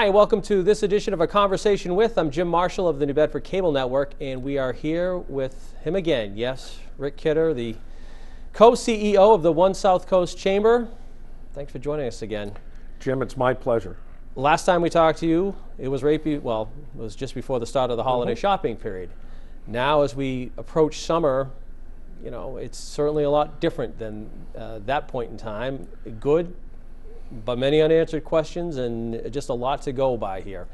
Hi, and welcome to this edition of A Conversation With. I'm Jim Marshall of the New Bedford Cable Network, and we are here with him again. Yes, Rick Kidder, the co-CEO of the One SouthCoast Chamber. Thanks for joining us again. Jim, it's my pleasure. Last time we talked to you, it was it was just before the start of the holiday shopping period. Now, as we approach summer, you know, it's certainly a lot different than that point in time. Good, but many unanswered questions and just a lot to go by here.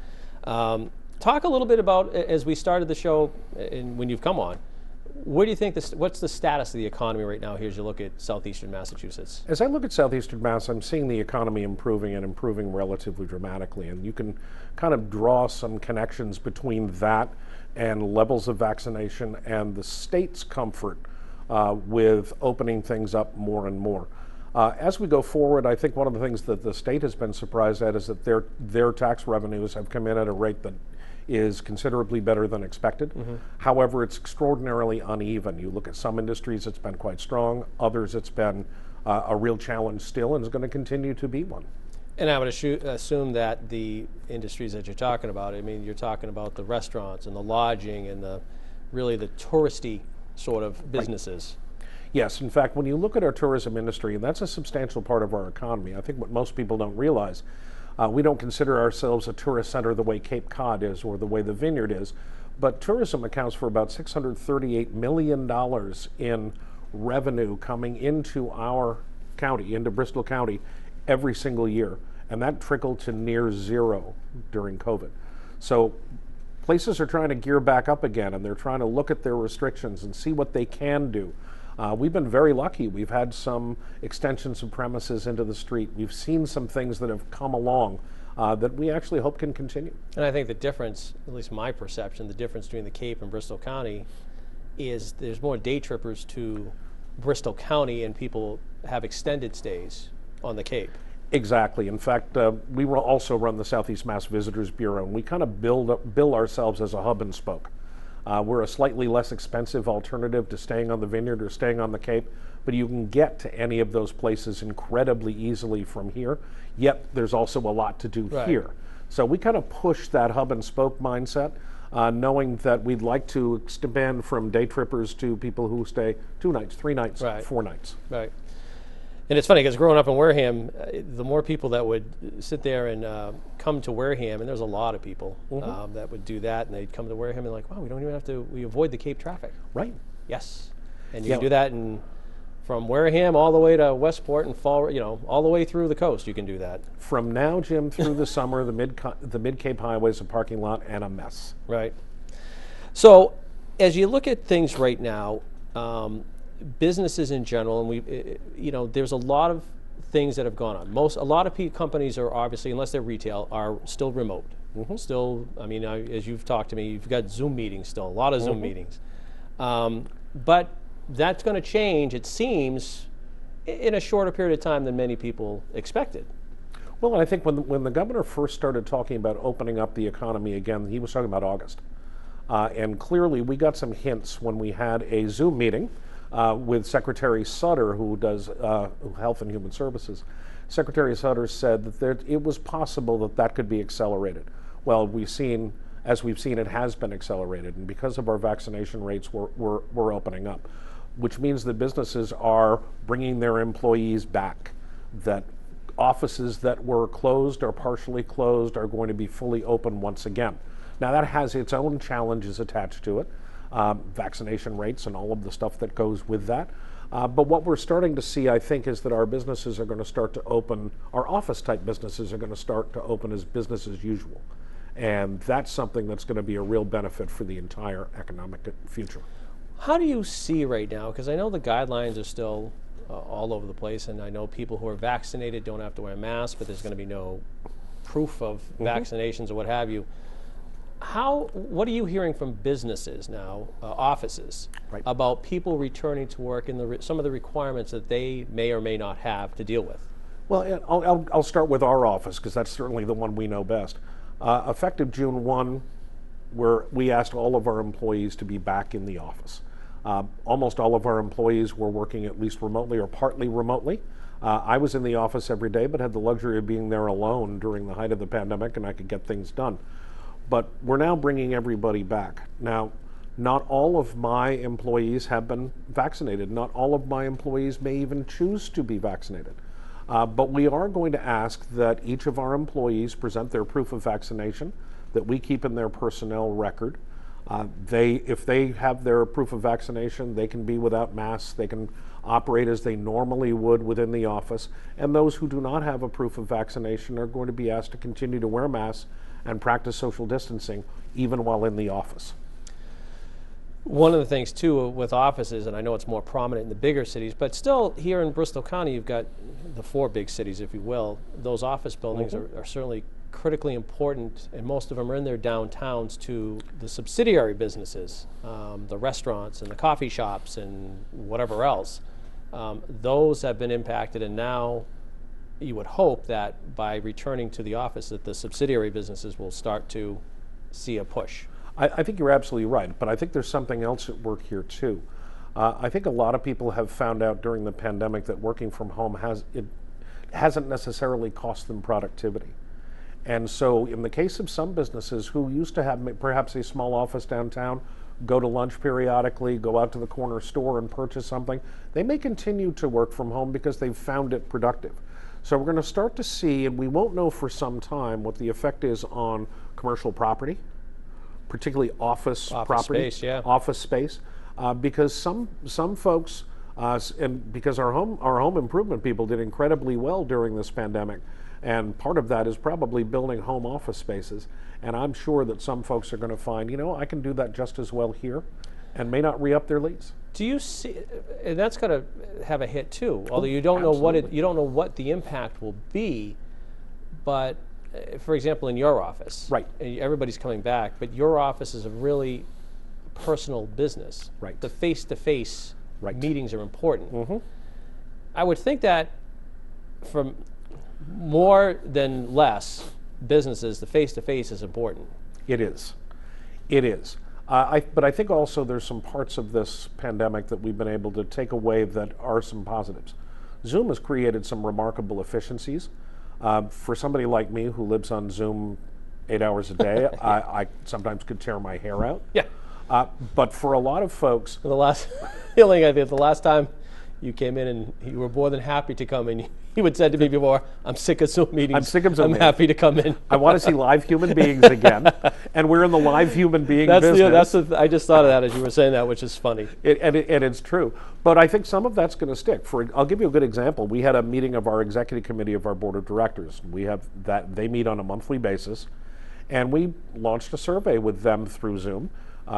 Talk a little bit about, as we started the show and when you've come on, what do you think, what's the status of the economy right now here as you look at southeastern Massachusetts? As I look at southeastern Mass, I'm seeing the economy improving and improving relatively dramatically. And you can kind of draw some connections between that and levels of vaccination and the state's comfort with opening things up more and more. As we go forward, I think one of the things that the state has been surprised at is that their tax revenues have come in at a rate that is considerably better than expected. However, it's extraordinarily uneven. You look at some industries, it's been quite strong. Others, it's been a real challenge still and is going to continue to be one. And I would assume that the industries that you're talking about, I mean, you're talking about the restaurants and the lodging and really the touristy sort of businesses. Right. Yes, in fact, when you look at our tourism industry, and that's a substantial part of our economy, I think what most people don't realize, we don't consider ourselves a tourist center the way Cape Cod is or the way the Vineyard is, but tourism accounts for about $638 million in revenue coming into our county, into Bristol County, every single year, and that trickled to near zero during COVID. So places are trying to gear back up again, and they're trying to look at their restrictions and see what they can do. We've been very lucky. We've had some extensions of premises into the street. We've seen some things that have come along that we actually hope can continue. And I think the difference, at least my perception, the difference between the Cape and Bristol County is there's more day trippers to Bristol County and people have extended stays on the Cape. Exactly. In fact, we also run the Southeast Mass Visitors Bureau, and we kind of bill ourselves as a hub and spoke. We're a slightly less expensive alternative to staying on the Vineyard or staying on the Cape, but you can get to any of those places incredibly easily from here, yet there's also a lot to do here. So we kind of push that hub and spoke mindset, knowing that we'd like to expand from day trippers to people who stay 2 nights, 3 nights, 4 nights. Right. And it's funny because growing up in Wareham, the more people that would sit there and come to Wareham, and there's a lot of people that would do that, and they'd come to Wareham and like, wow, we don't even have to, we avoid the Cape traffic. Right. Yes. And you can do that from Wareham all the way to Westport and Fall, all the way through the coast, you can do that. From now, Jim, through the summer, the Mid-Cape Highway is a parking lot and a mess. Right. So as you look at things right now, businesses in general, and there's a lot of things that have gone on. A lot of companies are obviously, unless they're retail, are still remote. Still, I mean, as you've talked to me, you've got Zoom meetings still, a lot of Zoom meetings. But that's going to change, it seems, in a shorter period of time than many people expected. Well, and I think when the governor first started talking about opening up the economy again, he was talking about August. And clearly, we got some hints when we had a Zoom meeting with Secretary Sutter, who does Health and Human Services. Secretary Sutter said that it was possible that could be accelerated. Well, as we've seen, it has been accelerated, and because of our vaccination rates, we're opening up, which means that businesses are bringing their employees back, that offices that were closed or partially closed are going to be fully open once again. Now, that has its own challenges attached to it. Vaccination rates and all of the stuff that goes with that. But what we're starting to see, I think, is that our businesses are going to start to open, our office-type businesses are going to start to open as business as usual. And that's something that's going to be a real benefit for the entire economic future. How do you see right now, because I know the guidelines are still all over the place, and I know people who are vaccinated don't have to wear masks, but there's going to be no proof of vaccinations or what have you. What are you hearing from businesses now, offices, about people returning to work and some of the requirements that they may or may not have to deal with? Well, I'll start with our office because that's certainly the one we know best. Effective June 1, we asked all of our employees to be back in the office. Almost all of our employees were working at least remotely or partly remotely. I was in the office every day, but had the luxury of being there alone during the height of the pandemic, and I could get things done. But we're now bringing everybody back. Now, not all of my employees have been vaccinated. Not all of my employees may even choose to be vaccinated. But we are going to ask that each of our employees present their proof of vaccination that we keep in their personnel record. If they have their proof of vaccination, they can be without masks, they can operate as they normally would within the office, and those who do not have a proof of vaccination are going to be asked to continue to wear masks and practice social distancing even while in the office. One of the things too with offices, and I know it's more prominent in the bigger cities, but still here in Bristol County you've got the 4 big cities, if you will. Those office buildings are certainly critically important, and most of them are in their downtowns to the subsidiary businesses, the restaurants and the coffee shops and whatever else. Those have been impacted, and now you would hope that by returning to the office that the subsidiary businesses will start to see a push. I think you're absolutely right, but I think there's something else at work here too. I think a lot of people have found out during the pandemic that working from home hasn't necessarily cost them productivity. And so in the case of some businesses who used to have perhaps a small office downtown, go to lunch periodically, go out to the corner store and purchase something, they may continue to work from home because they've found it productive. So we're going to start to see, and we won't know for some time, what the effect is on commercial property, particularly office property, space, yeah. Office space, because some folks, and because our home improvement people did incredibly well during this pandemic, and part of that is probably building home office spaces. And I'm sure that some folks are going to find, I can do that just as well here, and may not re-up their lease. Do you see, and that's going to have a hit too, although you don't know what the impact will be, but for example, in your office, right? Everybody's coming back, but your office is a really personal business. Right. The face-to-face meetings are important. Mm-hmm. I would think that from more than less businesses, the face-to-face is important. It is. It is. But I think also there's some parts of this pandemic that we've been able to take away that are some positives. Zoom has created some remarkable efficiencies. For somebody like me who lives on Zoom 8 hours a day, I sometimes could tear my hair out. Yeah. But for a lot of folks, the last feeling I did the last time you came in and you were more than happy to come in. You had said to me before, I'm sick of Zoom meetings. I'm sick of Zoom meetings. Happy to come in. I want to see live human beings again, and we're in the live human being business. I just thought of that as you were saying that, which is funny. And it's true. But I think some of that's going to stick. I'll give you a good example. We had a meeting of our executive committee of our board of directors. We have that, they meet on a monthly basis, and we launched a survey with them through Zoom,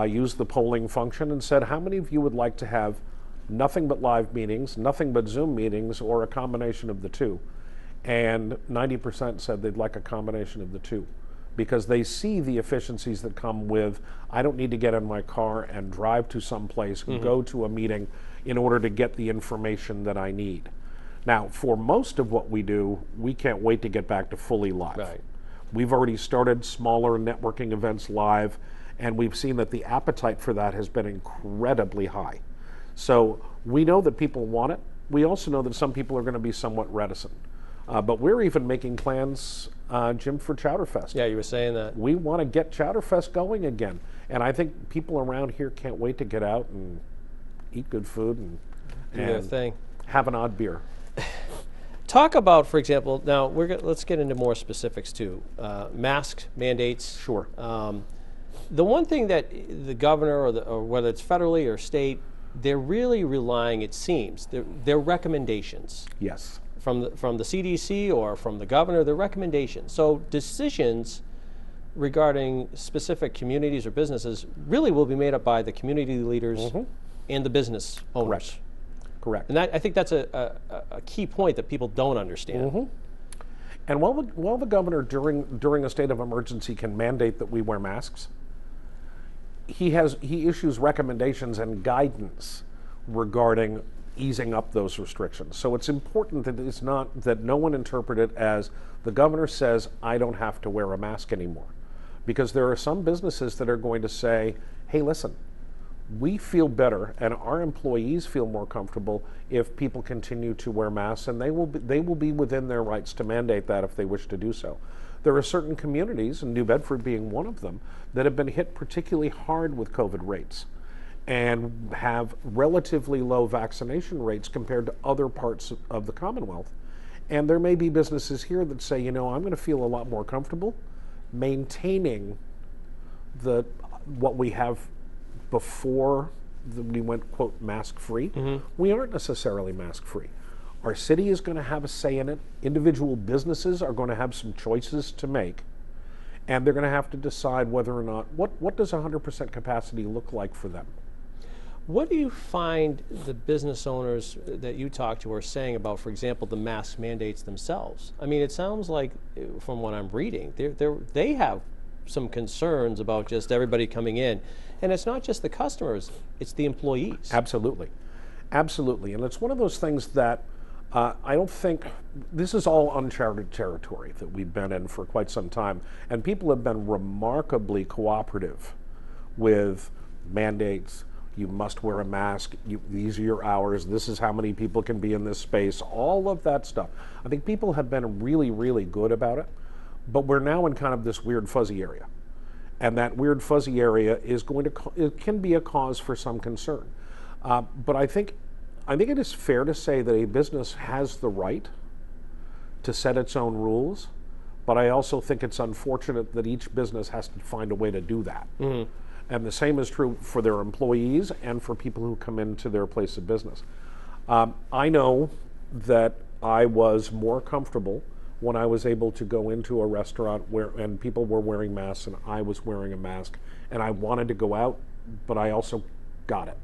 used the polling function and said, how many of you would like to have nothing but live meetings, nothing but Zoom meetings, or a combination of the two? And 90% said they'd like a combination of the two, because they see the efficiencies that come with, I don't need to get in my car and drive to some place, go to a meeting in order to get the information that I need. Now, for most of what we do, we can't wait to get back to fully live. Right. We've already started smaller networking events live, and we've seen that the appetite for that has been incredibly high. So we know that people want it. We also know that some people are going to be somewhat reticent. But we're even making plans, Jim, for Chowderfest. Yeah, you were saying that. We want to get Chowderfest going again. And I think people around here can't wait to get out and eat good food and have an odd beer. Talk about, for example, now let's get into more specifics too. Mask mandates. Sure. The one thing that the governor, or whether it's federally or state, they're really relying, it seems, their recommendations. Yes. From the CDC or from the governor, their recommendations. So decisions regarding specific communities or businesses really will be made up by the community leaders and the business owners. Correct. And I think that's a key point that people don't understand. And while the governor during a state of emergency can mandate that we wear masks, he issues recommendations and guidance regarding easing up those restrictions. So it's important that it's not that no one interpret it as the governor says I don't have to wear a mask anymore, because there are some businesses that are going to say, hey, listen, we feel better and our employees feel more comfortable if people continue to wear masks, and they will be within their rights to mandate that if they wish to do so. There are certain communities, and New Bedford being one of them, that have been hit particularly hard with COVID rates and have relatively low vaccination rates compared to other parts of the Commonwealth. And there may be businesses here that say, you know, I'm going to feel a lot more comfortable maintaining what we have before we went, quote, mask-free. We aren't necessarily mask-free. Our city is going to have a say in it. Individual businesses are going to have some choices to make, and they're going to have to decide whether or not, what does 100% capacity look like for them? What do you find the business owners that you talk to are saying about, for example, the mask mandates themselves? I mean, it sounds like, from what I'm reading, they have some concerns about just everybody coming in. And it's not just the customers, it's the employees. Absolutely. Absolutely. And it's one of those things that I don't think, this is all uncharted territory that we've been in for quite some time. And people have been remarkably cooperative with mandates. You must wear a mask. These are your hours. This is how many people can be in this space. All of that stuff. I think people have been really, really good about it. But we're now in kind of this weird fuzzy area. And that weird fuzzy area is it can be a cause for some concern. But I think it is fair to say that a business has the right to set its own rules. But I also think it's unfortunate that each business has to find a way to do that. And the same is true for their employees and for people who come into their place of business. I know that I was more comfortable when I was able to go into a restaurant and people were wearing masks and I was wearing a mask, and I wanted to go out, but I also got it.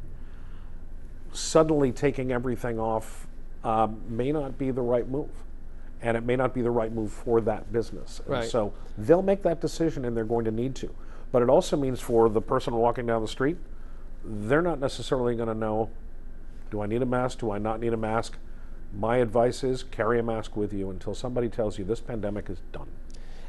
Suddenly taking everything off may not be the right move, and it may not be the right move for that business. And so they'll make that decision, and they're going to need to. But it also means for the person walking down the street, they're not necessarily going to know, do I need a mask? Do I not need a mask? My advice is carry a mask with you until somebody tells you this pandemic is done.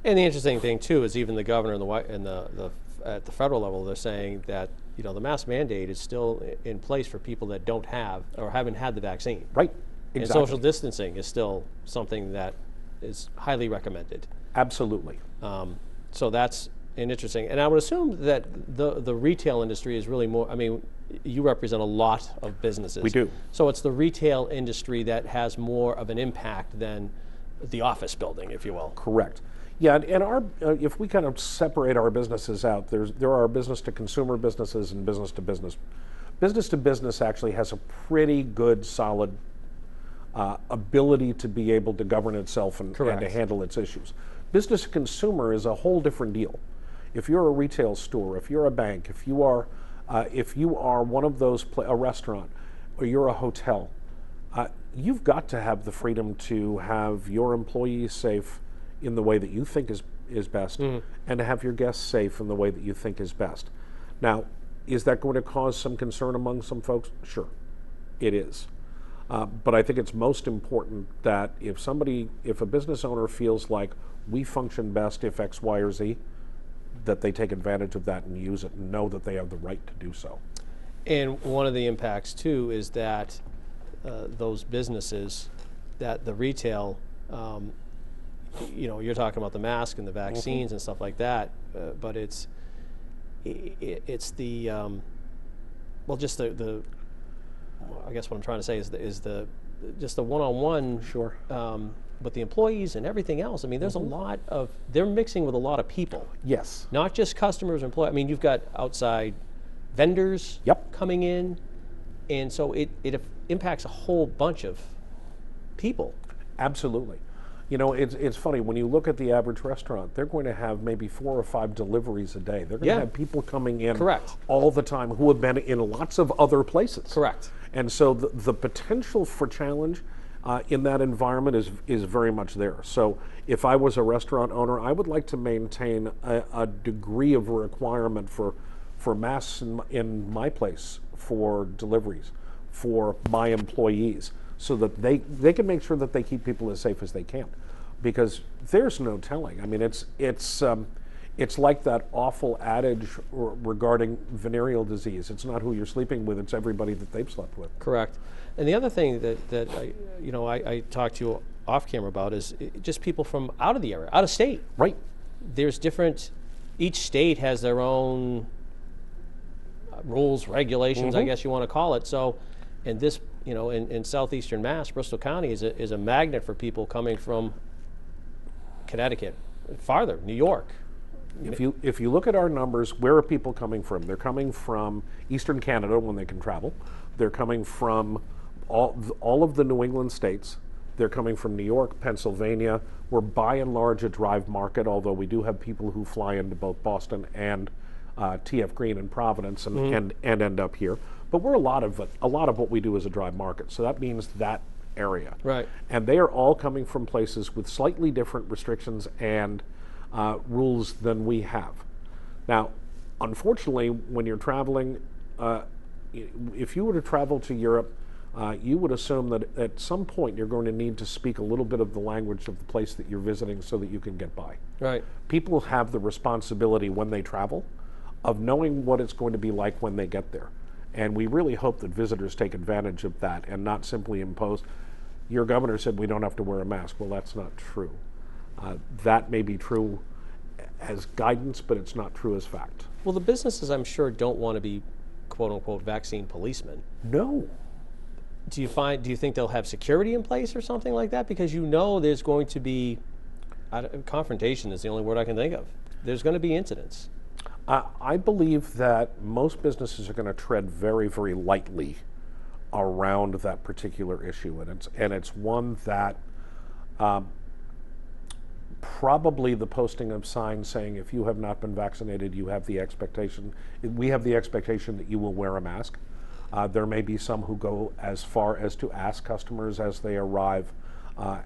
And the interesting thing too is even the governor at the federal level, they're saying that, you know, the mask mandate is still in place for people that don't have or haven't had the vaccine. Right. Exactly. And social distancing is still something that is highly recommended. Absolutely. So that's interesting. And I would assume that the retail industry is really more, I mean, you represent a lot of businesses. We do. So it's the retail industry that has more of an impact than the office building, if you will. Correct. Yeah, and if we kind of separate our businesses out, there are business to consumer businesses and business to business. Business to business actually has a pretty good, solid ability to be able to govern itself and to handle its issues. Business to consumer is a whole different deal. If you're a retail store, if you're a bank, if you are one of those, a restaurant, or you're a hotel, you've got to have the freedom to have your employees safe in the way that you think is best, and to have your guests safe in the way that you think is best. Now, is that going to cause some concern among some folks? Sure, it is. But I think it's most important that if a business owner feels like we function best if X, Y, or Z, that they take advantage of that and use it and know that they have the right to do so. And one of the impacts too is that those businesses, that the retail, you know, you're talking about the mask and the vaccines and stuff like that, but it's the well, just the I guess what I'm trying to say is just the one-on-one. Sure. With the employees and everything else. I mean, there's a lot of, they're mixing with a lot of people. Yes. Not just customers or employees. I mean, you've got outside vendors coming in, and so it impacts a whole bunch of people. Absolutely. You know, it's funny, when you look at the average restaurant, they're going to have maybe 4 or 5 deliveries a day. They're going to have people coming in all the time who have been in lots of other places. Correct. And so the potential for challenge in that environment is very much there. So if I was a restaurant owner, I would like to maintain a degree of requirement for masks in my place, for deliveries, for my employees, so that they can make sure that they keep people as safe as they can. Because there's no telling. I mean, it's It's like that awful adage regarding venereal disease. It's not who you're sleeping with, it's everybody that they've slept with. Correct. And the other thing that I talked to you off camera about is just people from out of the area, out of state. Right. There's different, each state has their own rules, regulations, I guess you want to call it. So, and this, in southeastern Mass, Bristol County is a magnet for people coming from Connecticut, farther, New York. If you look at our numbers, where are people coming from? They're coming from Eastern Canada when they can travel. They're coming from all of the New England states. They're coming from New York, Pennsylvania. We're by and large a drive market, although we do have people who fly into both Boston and TF Green and Providence and end up here. But we're a lot of what we do is a drive market. So that means that area. Right. And they are all coming from places with slightly different restrictions and rules than we have. Now, unfortunately, when you're traveling, if you were to travel to Europe, you would assume that at some point you're going to need to speak a little bit of the language of the place that you're visiting so that you can get by. Right. People have the responsibility when they travel of knowing what it's going to be like when they get there. And we really hope that visitors take advantage of that and not simply impose, your governor said we don't have to wear a mask. Well, that's not true. That may be true as guidance, but it's not true as fact. Well, the businesses, I'm sure, don't want to be quote unquote vaccine policemen. No. Do you think they'll have security in place or something like that? Because there's going to be, confrontation is the only word I can think of. There's going to be incidents. I believe that most businesses are going to tread very, very lightly around that particular issue, and it's one that probably the posting of signs saying if you have not been vaccinated, we have the expectation that you will wear a mask. There may be some who go as far as to ask customers as they arrive,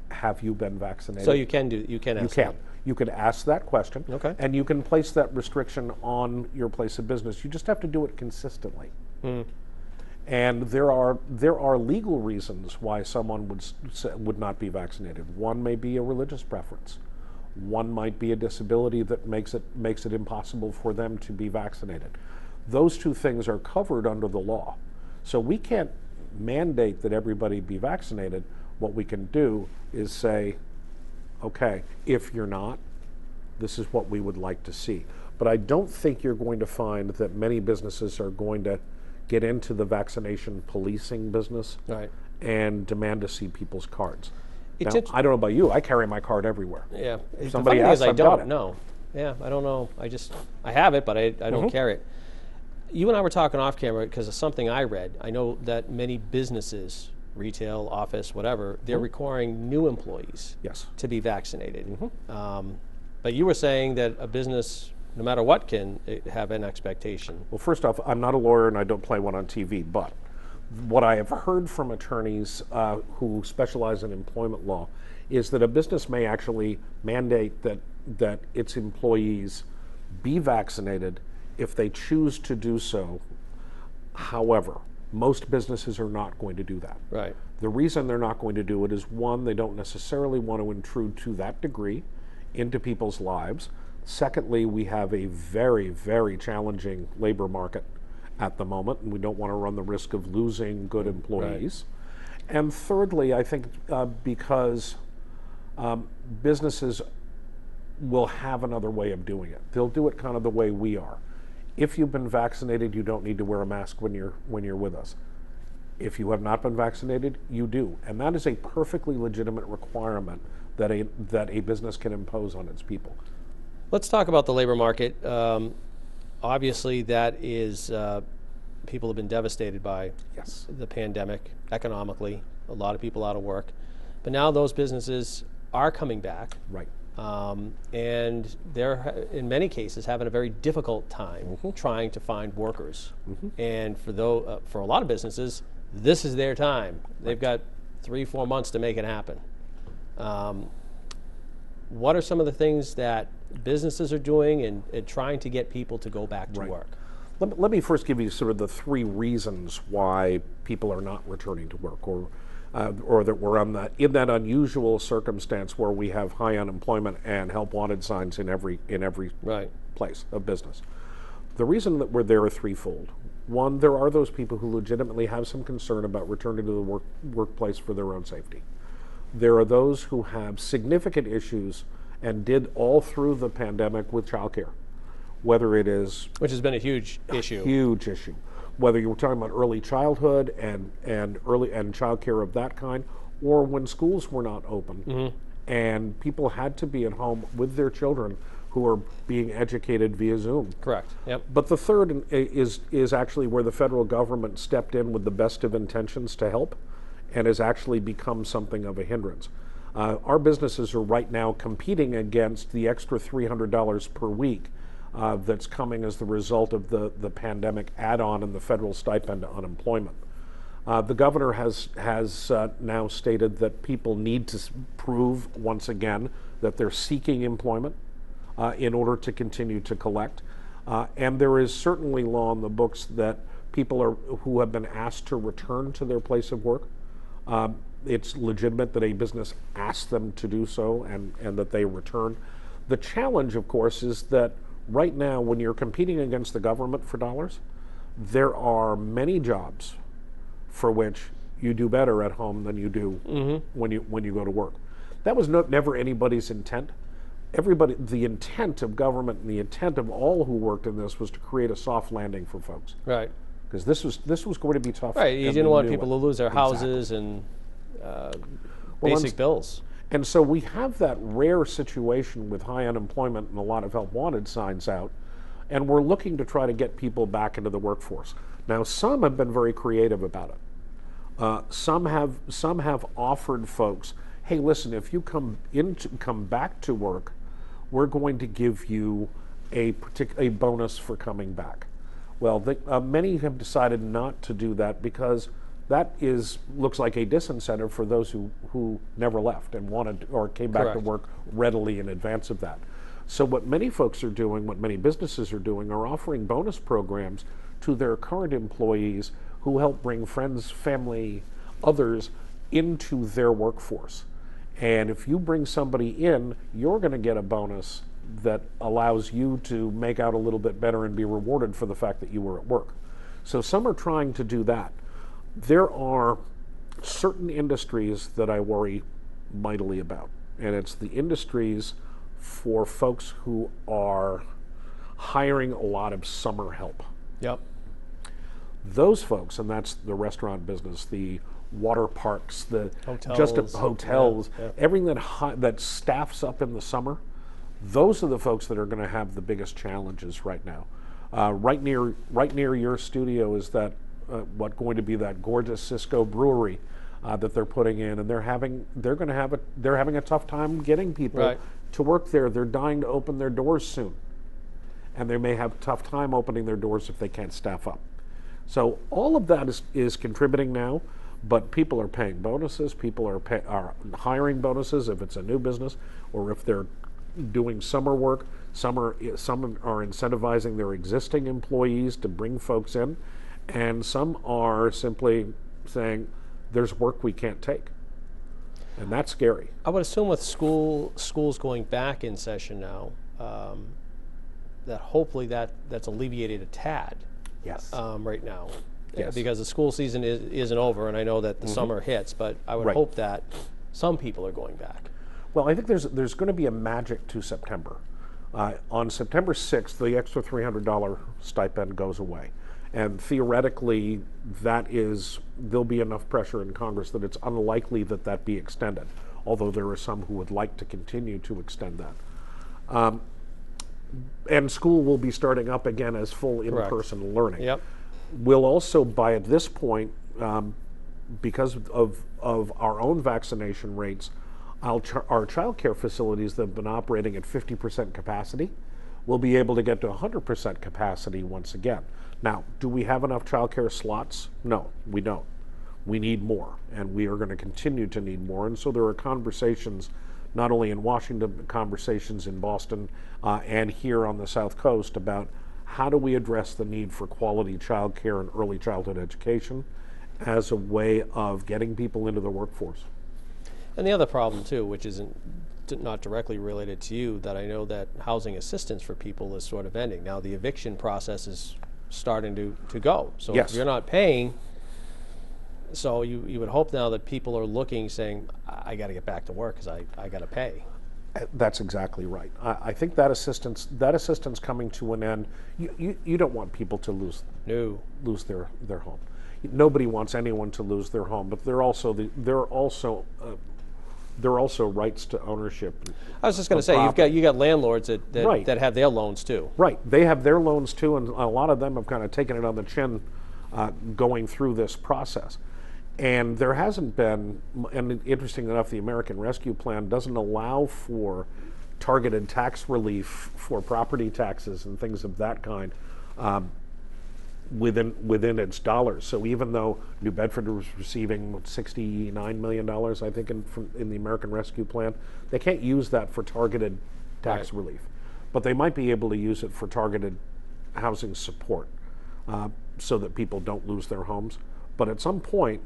have you been vaccinated? So you can ask that. You can ask that question, Okay. and you can place that restriction on your place of business. You just have to do it consistently. And there are legal reasons why someone would not be vaccinated. One may be a religious preference. One might be a disability that makes it impossible for them to be vaccinated. Those two things are covered under the law. So we can't mandate that everybody be vaccinated. What we can do is say, okay, if you're not, this is what we would like to see. But I don't think you're going to find that many businesses are going to get into the vaccination policing business and demand to see people's cards. Now, I don't know about you, I carry my card everywhere. Yeah. If somebody asks, I I've got don't it. know. Yeah, I don't know. I have it, but I don't carry it. You and I were talking off camera because of something I read. I know that many businesses, retail, office, whatever, they're requiring new employees to be vaccinated. But you were saying that a business, no matter what, can have an expectation. Well, first off, I'm not a lawyer and I don't play one on TV, but what I have heard from attorneys who specialize in employment law is that a business may actually mandate that its employees be vaccinated if they choose to do so. However, most businesses are not going to do that. Right. The reason they're not going to do it is, one, they don't necessarily want to intrude to that degree into people's lives. Secondly, we have a very, very challenging labor market at the moment, and we don't want to run the risk of losing good employees. Right. And thirdly, I think because businesses will have another way of doing it. They'll do it kind of the way we are. If you've been vaccinated, you don't need to wear a mask when you're with us. If you have not been vaccinated, you do. And that is a perfectly legitimate requirement that a business can impose on its people. Let's talk about the labor market. Obviously, that is, people have been devastated by the pandemic economically. A lot of people out of work. But now those businesses are coming back. Right. And they're, in many cases, having a very difficult time trying to find workers. And for a lot of businesses, this is their time. They've got 3-4 months to make it happen. What are some of the things that businesses are doing and trying to get people to go back to work? Let me first give you sort of the 3 reasons why people are not returning to work, or that we're in that unusual circumstance where we have high unemployment and help wanted signs in every place of business. The reason that we're there are threefold. One, there are those people who legitimately have some concern about returning to the workplace for their own safety. There are those who have significant issues and did all through the pandemic with childcare, whether it is Which has been a huge issue. huge issue, whether you're talking about early childhood and childcare of that kind, or when schools were not open and people had to be at home with their children who are being educated via Zoom. Correct. Yep. But the third is actually where the federal government stepped in with the best of intentions to help and has actually become something of a hindrance. Our businesses are right now competing against the extra $300 per week that's coming as the result of the pandemic add-on and the federal stipend to unemployment. The governor has now stated that people need to prove once again that they're seeking employment in order to continue to collect. And there is certainly law in the books that people who have been asked to return to their place of work, it's legitimate that a business asks them to do so and that they return. The challenge, of course, is that right now when you're competing against the government for dollars, there are many jobs for which you do better at home than you do when you go to work. That was never anybody's intent. The intent of government and the intent of all who worked in this was to create a soft landing for folks. Right. Because this was going to be tough. Right. You didn't want people to lose their houses and basic bills. And so we have that rare situation with high unemployment and a lot of help wanted signs out, and we're looking to try to get people back into the workforce. Now, some have been very creative about it. Some have offered folks, hey, listen, if you come back to work, we're going to give you a bonus for coming back. Well, many have decided not to do that because that looks like a disincentive for those who never left and wanted or came back Correct. to work readily in advance of that. So what many folks are doing, what many businesses are doing, are offering bonus programs to their current employees who help bring friends, family, others into their workforce. And if you bring somebody in, you're going to get a bonus that allows you to make out a little bit better and be rewarded for the fact that you were at work. So some are trying to do that. There are certain industries that I worry mightily about, and it's the industries for folks who are hiring a lot of summer help. Yep. Those folks, and that's the restaurant business, the water parks, the hotels, hotels, yeah. Everything that staffs up in the summer, those are the folks that are going to have the biggest challenges right now. Right near your studio is that going to be that gorgeous Cisco brewery that they're putting in, and they're having a tough time getting people to work there. They're dying to open their doors soon, and they may have a tough time opening their doors if they can't staff up. So all of that is contributing now, but people are paying bonuses. People are hiring bonuses if it's a new business, or if they're doing summer work. Some are incentivizing their existing employees to bring folks in, and some are simply saying there's work we can't take, and that's scary. I would assume with schools going back in session now, that hopefully that's alleviated a tad. Yes. Right now. Yes. Because the school season isn't over, and I know that the summer hits, but I would hope that some people are going back. Well, I think there's going to be a magic to September. On September 6th, the extra $300 stipend goes away. And theoretically, there'll be enough pressure in Congress that it's unlikely that be extended, although there are some who would like to continue to extend that. And school will be starting up again as full in-person learning. Yep. We'll also, by at this point, because of our own vaccination rates, our child care facilities that have been operating at 50% capacity will be able to get to 100% capacity once again. Now, do we have enough child care slots? No, we don't. We need more, and we are going to continue to need more. And so there are conversations, not only in Washington, but conversations in Boston and here on the South Coast about how do we address the need for quality child care and early childhood education as a way of getting people into the workforce. And the other problem too, which isn't not directly related to you, that I know that housing assistance for people is sort of ending. Now the eviction process is starting to go. So Yes. if you're not paying, so you would hope now that people are looking, saying, I got to get back to work because I got to pay. That's exactly right. I think that assistance coming to an end. You don't want people to lose their home. Nobody wants anyone to lose their home, but there are also rights to ownership. I was just going to say, you got landlords Right. that have their loans too. Right, they have their loans too, and a lot of them have kind of taken it on the chin going through this process. And there hasn't been, and interesting enough, the American Rescue Plan doesn't allow for targeted tax relief for property taxes and things of that kind within its dollars. So even though New Bedford was receiving $69 million, I think, in the American Rescue Plan, they can't use that for targeted tax relief. But they might be able to use it for targeted housing support so that people don't lose their homes. But at some point,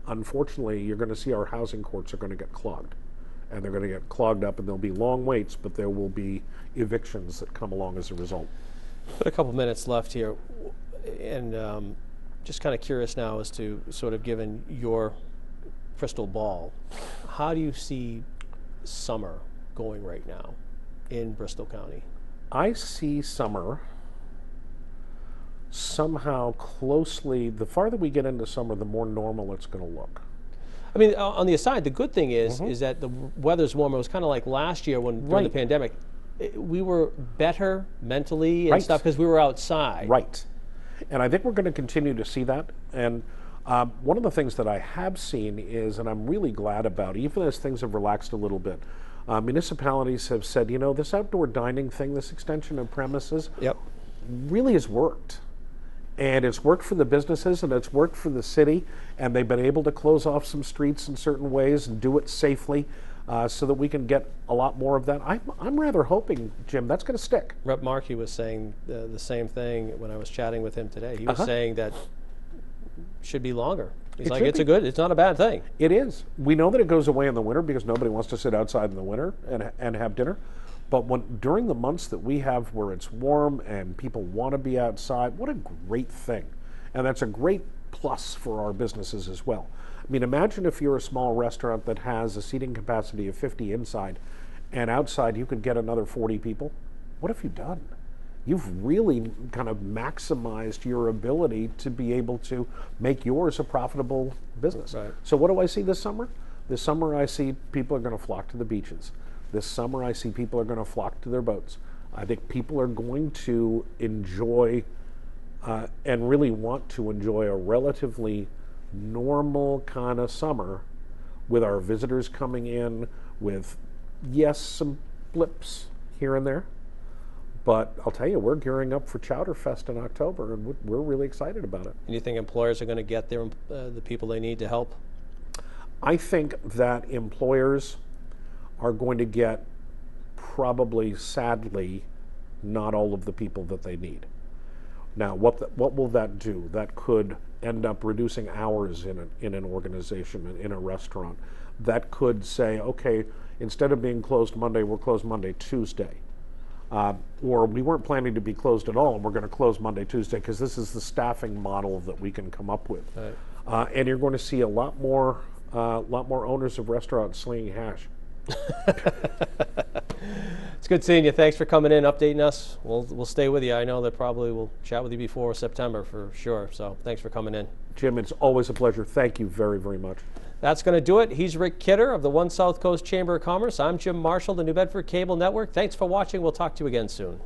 unfortunately, you're going to see our housing courts are going to get clogged. And they're going to get clogged up, and there'll be long waits, but there will be evictions that come along as a result. Got a couple minutes left here, and just kind of curious now as to, sort of given your crystal ball, how do you see summer going right now in Bristol County? I see summer somehow closely, the farther we get into summer, the more normal it's going to look. I mean, on the aside, the good thing is that the weather's warmer. It was kind of like last year during the pandemic. We were better mentally and stuff because we were outside. Right. And I think we're going to continue to see that. And one of the things that I have seen is, and I'm really glad about, even as things have relaxed a little bit, municipalities have said, you know, this outdoor dining thing, this extension of premises, really has worked. And it's worked for the businesses, and it's worked for the city, and they've been able to close off some streets in certain ways and do it safely so that we can get a lot more of that. I'm rather hoping, Jim, that's going to stick. Rep. Markey was saying the same thing when I was chatting with him today. He was saying that should be longer. He's like, it's not a bad thing. It is. We know that it goes away in the winter because nobody wants to sit outside in the winter and have dinner. But during the months that we have where it's warm and people want to be outside, what a great thing. And that's a great plus for our businesses as well. I mean, imagine if you're a small restaurant that has a seating capacity of 50 inside, and outside you could get another 40 people. What have you done? You've really kind of maximized your ability to be able to make yours a profitable business. Right. So what do I see this summer? This summer I see people are going to flock to the beaches. This summer, I see people are going to flock to their boats. I think people are going to enjoy and really want to enjoy a relatively normal kind of summer with our visitors coming in with, yes, some blips here and there. But I'll tell you, we're gearing up for Chowder Fest in October, and we're really excited about it. And you think employers are going to get the people they need to help? I think that employers are going to get, probably sadly, not all of the people that they need. Now, what will that do? That could end up reducing hours in an organization, in a restaurant. That could say, okay, instead of being closed Monday, we're closed Monday, Tuesday. Or we weren't planning to be closed at all, and we're going to close Monday, Tuesday, because this is the staffing model that we can come up with. Right. And you're going to see a lot more owners of restaurants slinging hash. It's good seeing you. Thanks for coming in, updating us. We'll stay with you. I know that probably we'll chat with you before September for sure. So thanks for coming in. Jim, it's always a pleasure. Thank you very, very much. That's going to do it. He's Rick Kidder of the One South Coast Chamber of Commerce. I'm Jim Marshall, the New Bedford Cable Network. Thanks for watching. We'll talk to you again soon.